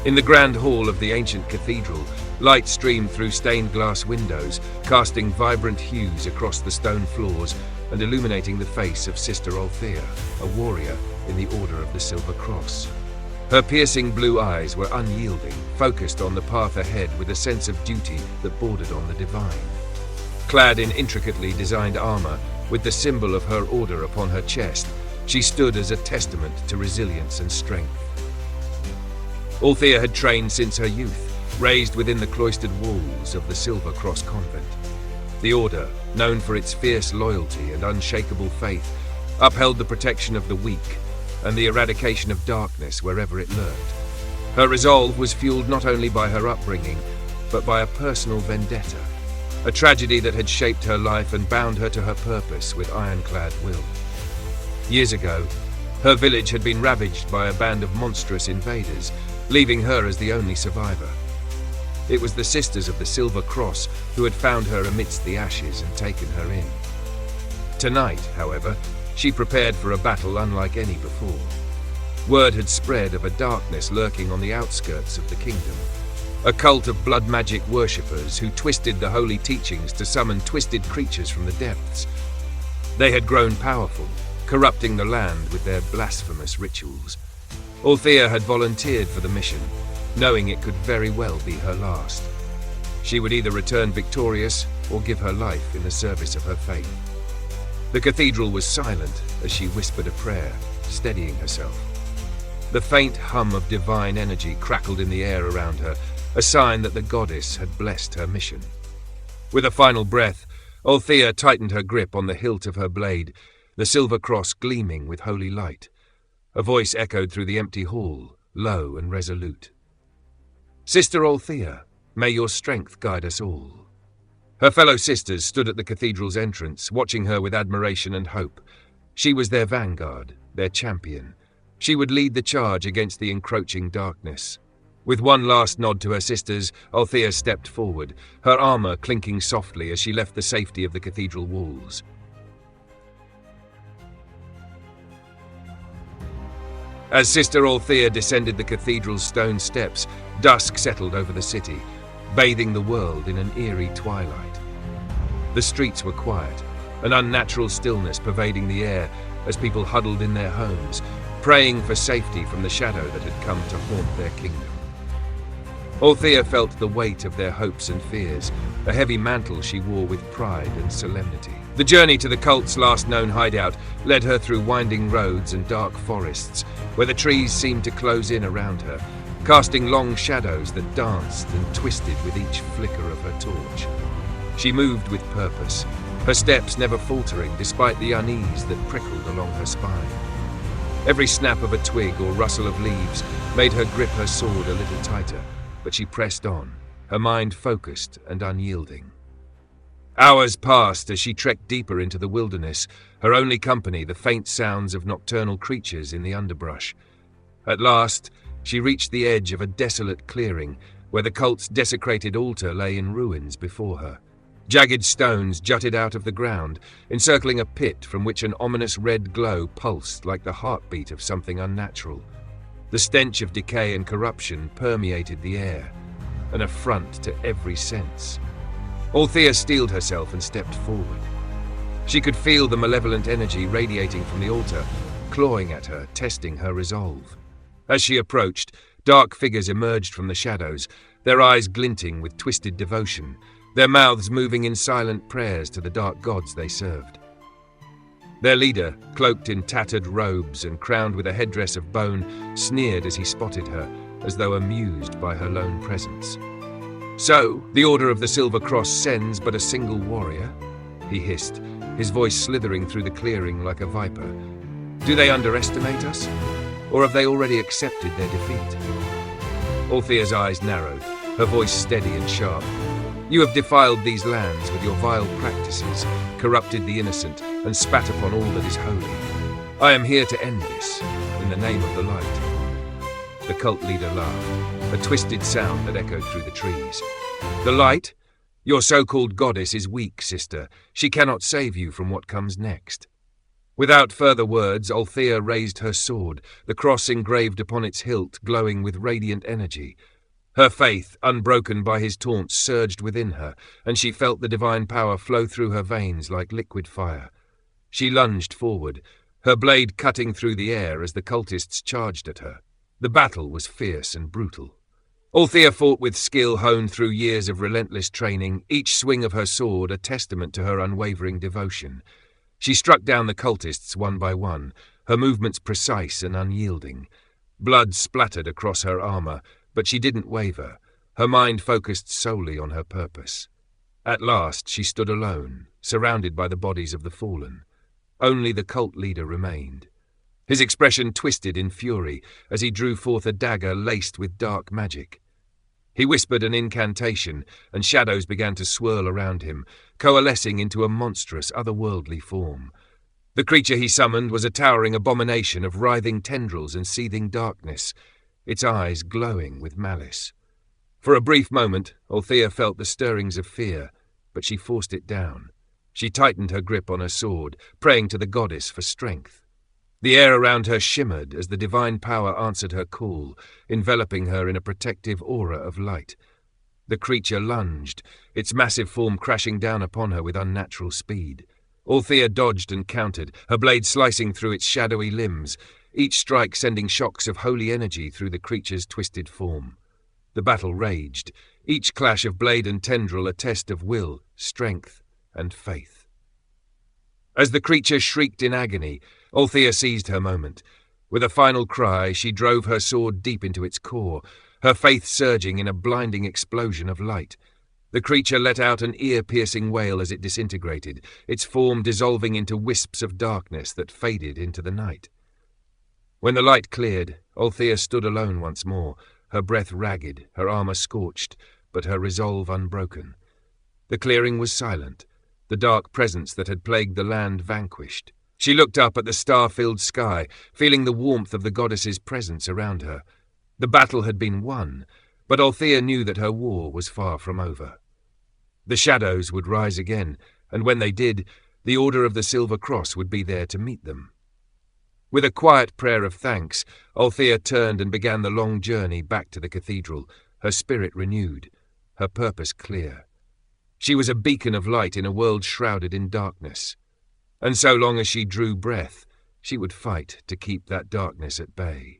In the grand hall of the ancient cathedral, light streamed through stained glass windows, casting vibrant hues across the stone floors and illuminating the face of Sister Althea, a warrior in the Order of the Silver Cross. Her piercing blue eyes were unyielding, focused on the path ahead with a sense of duty that bordered on the divine. Clad in intricately designed armor, with the symbol of her order upon her chest, she stood as a testament to resilience and strength. Althea had trained since her youth, raised within the cloistered walls of the Silver Cross convent. The order, known for its fierce loyalty and unshakable faith, upheld the protection of the weak and the eradication of darkness wherever it lurked. Her resolve was fueled not only by her upbringing, but by a personal vendetta, a tragedy that had shaped her life and bound her to her purpose with ironclad will. Years ago, her village had been ravaged by a band of monstrous invaders, leaving her as the only survivor. It was the Sisters of the Silver Cross who had found her amidst the ashes and taken her in. Tonight, however, she prepared for a battle unlike any before. Word had spread of a darkness lurking on the outskirts of the kingdom, a cult of blood magic worshippers who twisted the holy teachings to summon twisted creatures from the depths. They had grown powerful, corrupting the land with their blasphemous rituals. Althea had volunteered for the mission, knowing it could very well be her last. She would either return victorious or give her life in the service of her faith. The cathedral was silent as she whispered a prayer, steadying herself. The faint hum of divine energy crackled in the air around her, a sign that the goddess had blessed her mission. With a final breath, Althea tightened her grip on the hilt of her blade, the silver cross gleaming with holy light. A voice echoed through the empty hall, low and resolute. "Sister Althea, may your strength guide us all." Her fellow sisters stood at the cathedral's entrance, watching her with admiration and hope. She was their vanguard, their champion. She would lead the charge against the encroaching darkness. With one last nod to her sisters, Althea stepped forward, her armor clinking softly as she left the safety of the cathedral walls. As Sister Althea descended the cathedral's stone steps, dusk settled over the city, bathing the world in an eerie twilight. The streets were quiet, an unnatural stillness pervading the air as people huddled in their homes, praying for safety from the shadow that had come to haunt their kingdom. Althea felt the weight of their hopes and fears, a heavy mantle she wore with pride and solemnity. The journey to the cult's last known hideout led her through winding roads and dark forests, where the trees seemed to close in around her, casting long shadows that danced and twisted with each flicker of her torch. She moved with purpose, her steps never faltering despite the unease that prickled along her spine. Every snap of a twig or rustle of leaves made her grip her sword a little tighter, but she pressed on, her mind focused and unyielding. Hours passed as she trekked deeper into the wilderness, her only company the faint sounds of nocturnal creatures in the underbrush. At last, she reached the edge of a desolate clearing where the cult's desecrated altar lay in ruins before her. Jagged stones jutted out of the ground, encircling a pit from which an ominous red glow pulsed like the heartbeat of something unnatural. The stench of decay and corruption permeated the air, an affront to every sense. Althea steeled herself and stepped forward. She could feel the malevolent energy radiating from the altar, clawing at her, testing her resolve. As she approached, dark figures emerged from the shadows, their eyes glinting with twisted devotion, their mouths moving in silent prayers to the dark gods they served. Their leader, cloaked in tattered robes and crowned with a headdress of bone, sneered as he spotted her, as though amused by her lone presence. "So, the Order of the Silver Cross sends but a single warrior?" he hissed, his voice slithering through the clearing like a viper. "Do they underestimate us? Or have they already accepted their defeat?" Althea's eyes narrowed, her voice steady and sharp. "You have defiled these lands with your vile practices, corrupted the innocent, and spat upon all that is holy. I am here to end this, in the name of the light." The cult leader laughed, a twisted sound that echoed through the trees. "The light? Your so-called goddess is weak, sister. She cannot save you from what comes next." Without further words, Althea raised her sword, the cross engraved upon its hilt glowing with radiant energy. Her faith, unbroken by his taunts, surged within her, and she felt the divine power flow through her veins like liquid fire. She lunged forward, her blade cutting through the air as the cultists charged at her. The battle was fierce and brutal. Althea fought with skill honed through years of relentless training, each swing of her sword a testament to her unwavering devotion. She struck down the cultists one by one, her movements precise and unyielding. Blood splattered across her armor, but she didn't waver, her mind focused solely on her purpose. At last she stood alone, surrounded by the bodies of the fallen. Only the cult leader remained. His expression twisted in fury as he drew forth a dagger laced with dark magic. He whispered an incantation, and shadows began to swirl around him, coalescing into a monstrous, otherworldly form. The creature he summoned was a towering abomination of writhing tendrils and seething darkness, its eyes glowing with malice. For a brief moment, Althea felt the stirrings of fear, but she forced it down. She tightened her grip on her sword, praying to the goddess for strength. The air around her shimmered as the divine power answered her call, enveloping her in a protective aura of light. The creature lunged, its massive form crashing down upon her with unnatural speed. Althea dodged and countered, her blade slicing through its shadowy limbs, each strike sending shocks of holy energy through the creature's twisted form. The battle raged, each clash of blade and tendril a test of will, strength, and faith. As the creature shrieked in agony, Althea seized her moment. With a final cry, she drove her sword deep into its core, her faith surging in a blinding explosion of light. The creature let out an ear-piercing wail as it disintegrated, its form dissolving into wisps of darkness that faded into the night. When the light cleared, Althea stood alone once more, her breath ragged, her armor scorched, but her resolve unbroken. The clearing was silent, the dark presence that had plagued the land vanquished. She looked up at the star-filled sky, feeling the warmth of the goddess's presence around her. The battle had been won, but Althea knew that her war was far from over. The shadows would rise again, and when they did, the Order of the Silver Cross would be there to meet them. With a quiet prayer of thanks, Althea turned and began the long journey back to the cathedral, her spirit renewed, her purpose clear. She was a beacon of light in a world shrouded in darkness. And so long as she drew breath, she would fight to keep that darkness at bay.